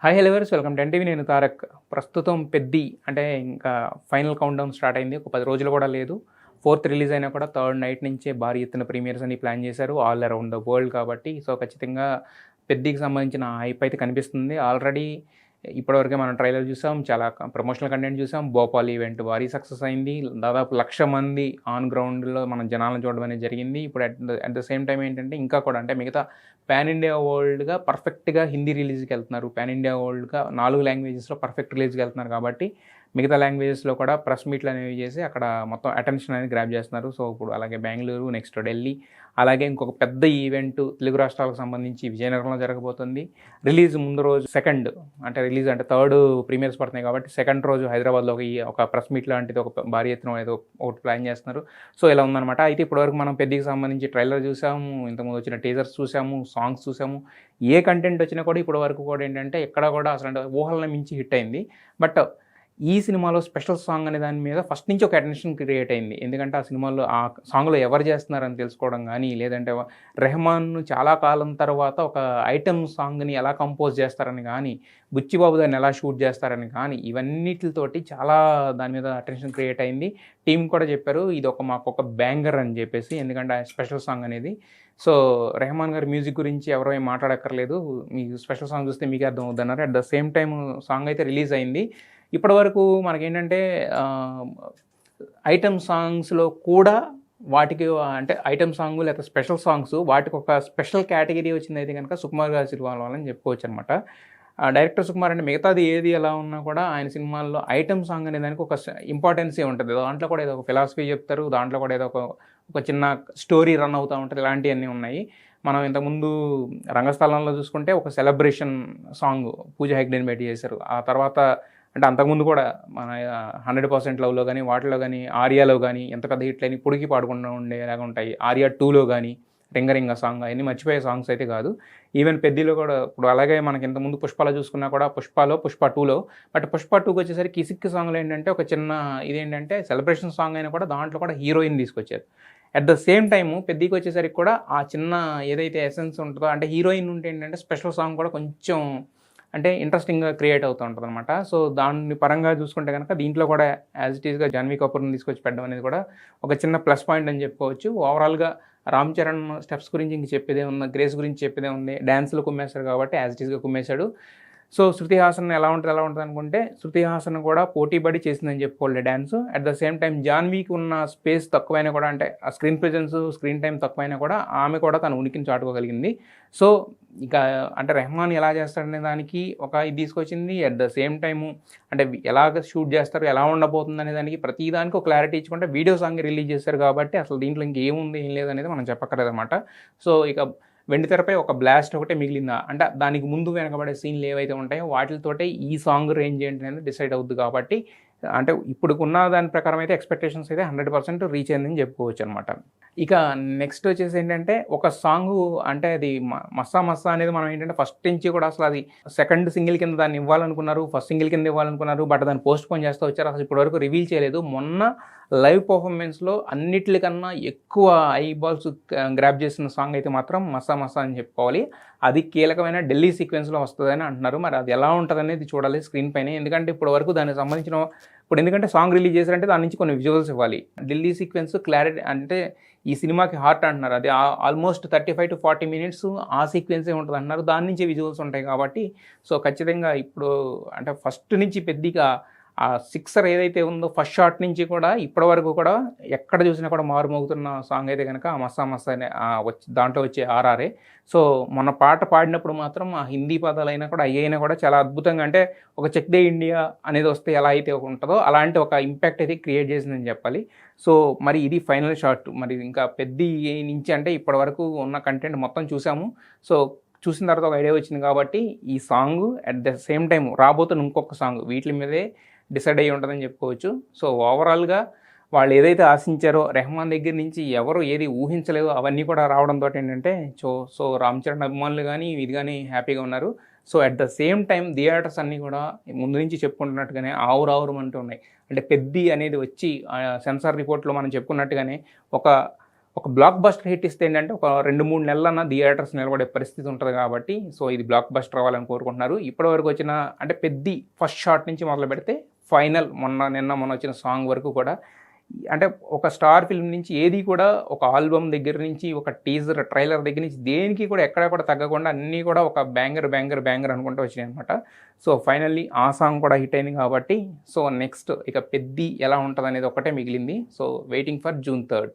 Hi hello everyone welcome to NTV. నేను తారక్. ప్రస్తుతం పెద్ది అంటే ఇంకా ఫైనల్ కౌంట్ డౌన్ స్టార్ట్ అయింది. ఒక 10 రోజులు కూడా లేదు. ఫోర్త్ రిలీజ్ అయినా కూడా థర్డ్ నైట్ నుంచే భారీ ఎత్తున ప్రీమియర్స్ అని ప్లాన్ చేశారు ఆల్ అరౌండ్ ద వరల్డ్ కాబట్టి. సో ఖచ్చితంగా పెద్దికి సంబంధించిన హైప్ అయితే కనిపిస్తుంది. ఆల్రెడీ ఇప్పటివరకే మనం ట్రైలర్ చూసాం, చాలా ప్రమోషనల్ కంటెంట్ చూసాం. భోపాల్ ఈవెంట్ భారీ సక్సెస్ అయింది. దాదాపు 1,00,000 మంది ఆన్ గ్రౌండ్లో మనం జనాలను చూడడం అనేది జరిగింది. ఇప్పుడు అట్ ద సేమ్ టైం ఏంటంటే ఇంకా కూడా అంటే మిగతా పాన్ ఇండియా వరల్డ్గా పర్ఫెక్ట్గా హిందీ రిలీజ్కి వెళ్తున్నారు. పాన్ ఇండియా వరల్డ్గా 4 లాంగ్వేజెస్లో పర్ఫెక్ట్ రిలీజ్కి వెళ్తున్నారు కాబట్టి మిగతా లాంగ్వేజెస్లో కూడా ప్రెస్ మీట్లు అనేవి చేసి అక్కడ మొత్తం అటెన్షన్ అనేది గ్రాప్ చేస్తున్నారు. సో ఇప్పుడు అలాగే బెంగళూరు, నెక్స్ట్ ఢిల్లీ, అలాగే ఇంకొక పెద్ద ఈవెంట్ తెలుగు రాష్ట్రాలకు సంబంధించి విజయనగరంలో జరగబోతుంది. రిలీజ్ ముందు రోజు సెకండ్ అంటే రిలీజ్ అంటే థర్డ్ ప్రీమియర్స్ పడుతున్నాయి కాబట్టి సెకండ్ రోజు హైదరాబాద్లో ఒక ప్రెస్ మీట్ లాంటిది ఒక భారీ ఎత్తున ఏదో ఒకటి ప్లాన్ చేస్తున్నారు. సో ఇలా ఉందన్నమాట. అయితే ఇప్పటివరకు మనం పెద్దకి సంబంధించి ట్రైలర్ చూసాము, ఇంతకుముందు వచ్చిన టీజర్స్ చూసాము, సాంగ్స్ చూసాము. ఏ కంటెంట్ వచ్చినా కూడా ఇప్పటి వరకు కూడా ఏంటంటే ఎక్కడ కూడా అసలు ఊహలను మించి హిట్ అయింది. బట్ ఈ సినిమాలో స్పెషల్ సాంగ్ అనే దాని మీద ఫస్ట్ నుంచి ఒక అటెన్షన్ క్రియేట్ అయింది. ఎందుకంటే ఆ సినిమాలో ఆ సాంగ్లో ఎవరు చేస్తున్నారని తెలుసుకోవడం కానీ, లేదంటే రెహమాన్ చాలా కాలం తర్వాత ఒక ఐటమ్ సాంగ్ని ఎలా కంపోజ్ చేస్తారని కానీ, బుచ్చిబాబు దాన్ని ఎలా షూట్ చేస్తారని కానీ, ఇవన్నిటితోటి చాలా దాని మీద అటెన్షన్ క్రియేట్ అయింది. టీం కూడా చెప్పారు ఇది మాకు ఒక బ్యాంగర్ అని చెప్పేసి, ఎందుకంటే ఆ స్పెషల్ సాంగ్ అనేది. సో రెహమాన్ గారి మ్యూజిక్ గురించి ఎవరో ఏం మాట్లాడక్కర్లేదు, మీకు స్పెషల్ సాంగ్ చూస్తే మీకే అర్థం అవుతున్నారు. At the same time song అయితే రిలీజ్ అయింది. ఇప్పటివరకు మనకేంటంటే ఐటమ్ సాంగ్స్లో కూడా వాటికి అంటే ఐటమ్ సాంగ్ లేకపోతే స్పెషల్ సాంగ్స్ వాటికి ఒక స్పెషల్ కేటగిరీ వచ్చిందైతే కనుక సుకుమార్ గారి సినిమాలో అని చెప్పుకోవచ్చు అనమాట. డైరెక్టర్ సుకుమార్ అంటే మిగతాది ఏది ఎలా ఉన్నా కూడా ఆయన సినిమాల్లో ఐటమ్ సాంగ్ అనే దానికి ఒక ఇంపార్టెన్సే ఉంటుంది. దాంట్లో కూడా ఏదో ఒక ఫిలాసఫీ చెప్తారు, దాంట్లో కూడా ఏదో ఒక చిన్న స్టోరీ రన్ అవుతూ ఉంటుంది. ఇలాంటివన్నీ ఉన్నాయి. మనం ఇంతకుముందు రంగస్థలంలో చూసుకుంటే ఒక సెలబ్రేషన్ సాంగ్ పూజ హెగ్డేని పెట్టి చేశారు. ఆ తర్వాత అంటే అంతకుముందు కూడా మన 100% లవ్లో కానీ వాటిలో కానీ ఆర్యాలో కానీ ఎంత పెద్ద హిట్లు అని ఇప్పటికీ పాడుకుంటూ ఉండేలాగా ఉంటాయి. ఆర్యా 2లో కానీ రింగ సాంగ్ అవన్నీ మర్చిపోయే సాంగ్స్ అయితే కాదు. ఈవెన్ పెద్దిలో కూడా ఇప్పుడు అలాగే మనకి ఇంతకుముందు పుష్పలో చూసుకున్నా కూడా పుష్ప 2లో బట్ పుష్ప 2కి వచ్చేసరికి కిసిక్ సాంగ్లో ఏంటంటే ఒక చిన్న ఇదేంటంటే సెలబ్రేషన్ సాంగ్ అయినా కూడా దాంట్లో కూడా హీరోయిన్ తీసుకొచ్చారు. అట్ ద సేమ్ టైము పెద్దికి వచ్చేసరికి కూడా ఆ చిన్న ఏదైతే ఎసెన్స్ ఉంటుందో అంటే హీరోయిన్ ఉంటే ఏంటంటే స్పెషల్ సాంగ్ కూడా కొంచెం అంటే ఇంట్రెస్టింగ్గా క్రియేట్ అవుతూ ఉంటుంది అనమాట. సో దాన్ని పరంగా చూసుకుంటే కనుక దీంట్లో కూడా యాజ్ ఇట్ ఈస్గా జాన్వీ కపూర్ని తీసుకొచ్చి పెట్టడం అనేది కూడా ఒక చిన్న ప్లస్ పాయింట్ అని చెప్పుకోవచ్చు. ఓవరాల్గా రామ్ చరణ్ స్టెప్స్ గురించి ఇంక చెప్పేదే ఉంది, గ్రేస్ గురించి చెప్పేదే ఉంది. డ్యాన్స్లో కుమ్మేశారు కాబట్టి యాజ్ ఇట్ ఈస్గా కుమ్మేశాడు. సో శృతి హాసన్ ఎలా ఉంటుంది అనుకుంటే శృతి హాసన్ కూడా పోటీపడి చేసిందని చెప్పుకోవాలి dance. At the same time జాన్వీకి ఉన్న స్పేస్ తక్కువైనా కూడా అంటే ఆ స్క్రీన్ ప్రెజెన్స్ స్క్రీన్ టైం తక్కువైనా కూడా ఆమె కూడా తన ఉనికిని చాటుకోగలిగింది. సో ఇక అంటే రెహమాన్ ఎలా చేస్తాడనే దానికి ఒక ఇది తీసుకొచ్చింది. అట్ ద సేమ్ టైము అంటే ఎలాగ షూట్ చేస్తారు, ఎలా ఉండబోతుంది అనే దానికి ప్రతి దానికి ఒక క్లారిటీ ఇచ్చుకుంటే వీడియో సాంగ్ రిలీజ్ చేశారు కాబట్టి అసలు దీంట్లో ఇంకేముంది ఏం లేదనేది మనం చెప్పక్కర్లేదు అనమాట. సో ఇక వెండితెరపై ఒక బ్లాస్ట్ ఒకటే మిగిలిందా అంటే దానికి ముందు వెనకబడే సీన్లు ఏవైతే ఉంటాయో వాటితోటే ఈ సాంగ్ రేంజ్ ఏంటి అనేది డిసైడ్ అవుద్ది కాబట్టి అంటే ఇప్పుడుకున్న దాని ప్రకారం అయితే ఎక్స్పెక్టేషన్స్ అయితే 100% రీచ్ అయిందని చెప్పుకోవచ్చు అనమాట. ఇక నెక్స్ట్ వచ్చేసి ఏంటంటే ఒక సాంగ్ అంటే అది మస్సా అనేది మనం ఏంటంటే ఫస్ట్ నుంచి కూడా అసలు అది సెకండ్ సింగిల్ కింద దాన్ని ఇవ్వాలనుకున్నారు, ఫస్ట్ సింగిల్ కింద ఇవ్వాలనుకున్నారు. బట్ దాన్ని పోస్ట్ పోన్ చేస్తూ వచ్చారు. అసలు ఇప్పటివరకు రివీల్ చేయలేదు. మొన్న లైవ్ పర్ఫార్మెన్స్లో అన్నిటికన్నా ఎక్కువ ఐ బాల్స్ గ్రాప్ చేసిన సాంగ్ అయితే మాత్రం మస్సా అని చెప్పుకోవాలి. అది కీలకమైన ఢిల్లీ సీక్వెన్స్లో వస్తుందని అంటున్నారు. మరి అది ఎలా ఉంటుంది అనేది చూడాలి స్క్రీన్ పైన. ఎందుకంటే ఇప్పటి వరకు దానికి సంబంధించిన ఎందుకంటే సాంగ్ రిలీజ్ చేశారంటే దాని నుంచి కొన్ని విజువల్స్ ఇవ్వాలి. ఢిల్లీ సీక్వెన్స్ క్లారిటీ అంటే ఈ సినిమాకి హార్ట్ అంటున్నారు. అది ఆల్మోస్ట్ 35 to 40 minutes ఆ సీక్వెన్సే ఉంటుంది అంటున్నారు. దాని నుంచి విజువల్స్ ఉంటాయి కాబట్టి సో ఖచ్చితంగా ఇప్పుడు అంటే ఫస్ట్ నుంచి పెద్దగా ఆ సిక్సర్ ఏదైతే ఉందో ఫస్ట్ షాట్ నుంచి కూడా ఇప్పటి వరకు కూడా ఎక్కడ చూసినా కూడా మారుమోగుతున్న సాంగ్ అయితే కనుక ఆ మస్సా అనే దాంట్లో వచ్చే ఆర్ఆర్ఏ. సో మొన్న పాట పాడినప్పుడు మాత్రం ఆ హిందీ పదాలైనా కూడా అయ్యైనా కూడా చాలా అద్భుతంగా అంటే ఒక చెక్ దే ఇండియా అనేది వస్తే ఎలా అయితే ఉంటుందో అలాంటి ఒక ఇంపాక్ట్ అయితే క్రియేట్ చేసిందని చెప్పాలి. సో మరి ఇది ఫైనల్ షాట్. మరి ఇంకా పెద్ద నుంచి అంటే ఇప్పటి వరకు ఉన్న కంటెంట్ మొత్తం చూసాము. సో చూసిన తర్వాత ఒక ఐడియా వచ్చింది కాబట్టి ఈ song at the same time రాబోతున్న ఇంకొక సాంగ్ వీటి మీదే డిసైడ్ అయ్యి ఉంటుందని చెప్పుకోవచ్చు. సో ఓవరాల్గా వాళ్ళు ఏదైతే ఆశించారో రెహమాన్ దగ్గర నుంచి ఎవరు ఏది ఊహించలేదో అవన్నీ కూడా రావడంతో ఏంటంటే సో రామ్ చరణ్ అభిమానులు కానీ ఇది కానీ హ్యాపీగా ఉన్నారు. So at the same time theatres అన్నీ కూడా ముందు నుంచి చెప్పుకుంటున్నట్టుగానే ఆవురావురం అంటూ ఉన్నాయి. అంటే పెద్ది అనేది వచ్చి సెన్సార్ రిపోర్ట్లో మనం చెప్పుకున్నట్టుగానే ఒక ఒక బ్లాక్ బస్టర్ హిట్ ఇస్తే ఏంటంటే ఒక 2-3 నెలలన్నా థియేటర్స్ నిలబడే పరిస్థితి ఉంటుంది కాబట్టి సో ఇది బ్లాక్ బస్టర్ అవ్వాలని కోరుకుంటున్నారు. ఇప్పటివరకు వచ్చిన అంటే పెద్ది ఫస్ట్ షాట్ నుంచి మొదలు పెడితే ఫైనల్ మొన్న వచ్చిన సాంగ్ వరకు కూడా అంటే ఒక స్టార్ ఫిల్మ్ నుంచి ఏది కూడా ఒక ఆల్బమ్ దగ్గర నుంచి ఒక టీజర్ ట్రైలర్ దగ్గర నుంచి దేనికి కూడా ఎక్కడ కూడా తగ్గకుండా అన్నీ కూడా ఒక బ్యాంగర్ అనుకుంటూ వచ్చినాయి అనమాట. సో ఫైనల్లీ ఆ సాంగ్ కూడా హిట్ అయింది కాబట్టి సో నెక్స్ట్ ఇక పెద్ది ఎలా ఉంటుంది అనేది ఒకటే మిగిలింది. So waiting for June 3rd.